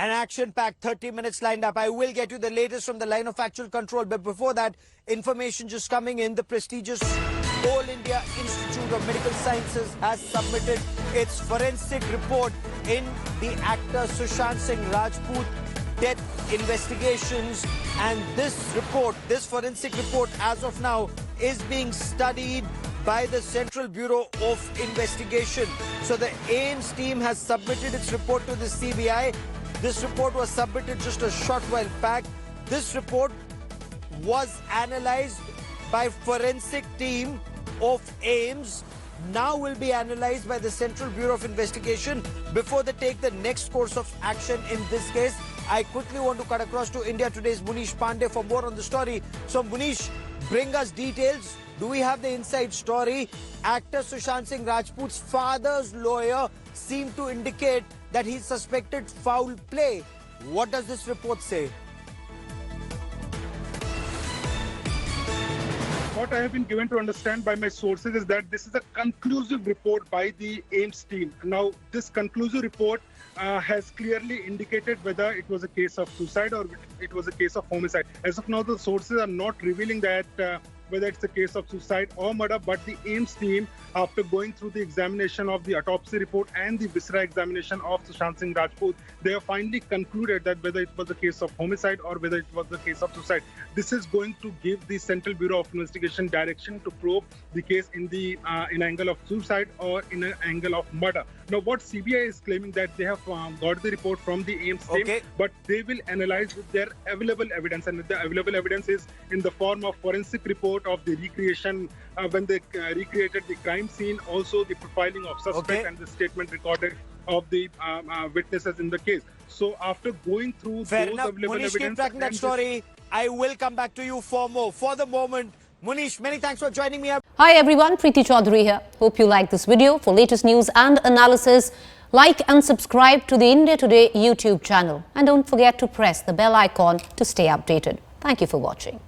An action-packed 30 minutes lined up. I will get you the latest from the line of actual control. But before that, information just coming in. The prestigious All India Institute of Medical Sciences has submitted its forensic report in the actor Sushant Singh Rajput death investigations. And this report, this forensic report as of now, is being studied by the Central Bureau of Investigation. So the AIMS team has submitted its report to the CBI. This report was submitted just a short while back. This report was analyzed by forensic team of AIMS. Now will be analyzed by the Central Bureau of Investigation before they take the next course of action in this case. I quickly want to cut across to India Today's Munish Pandey for more on the story. So Munish, bring us details. Do we have the inside story? Actor Sushant Singh Rajput's father's lawyer seemed to indicate that he suspected foul play. What does this report say? What I have been given to understand by my sources is that this is a conclusive report by the AIMS team. Now, this conclusive report has clearly indicated whether it was a case of suicide or it was a case of homicide. As of now, the sources are not revealing that whether it's a case of suicide or murder, but the AIMS team, after going through the examination of the autopsy report and the viscera examination of Sushant Singh Rajput, they have finally concluded that whether it was a case of homicide or whether it was a case of suicide. This is going to give the Central Bureau of Investigation direction to probe the case in the in angle of suicide or in an angle of murder. Now, what CBI is claiming that they have got the report from the AIMS team, but they will analyze with their available evidence, and the available evidence is in the form of forensic report of the recreation when they recreated the crime scene, also the profiling of suspect and the statement recorded of the witnesses in the case. So after going through those available evidence, keep tracking that story. I will come back to you for more. For the moment, Munish, many thanks for joining me. Hi everyone, Preeti Chaudhary here. Hope you like this video. For latest news and analysis, like and subscribe to the India Today YouTube channel. And don't forget to press the bell icon to stay updated. Thank you for watching.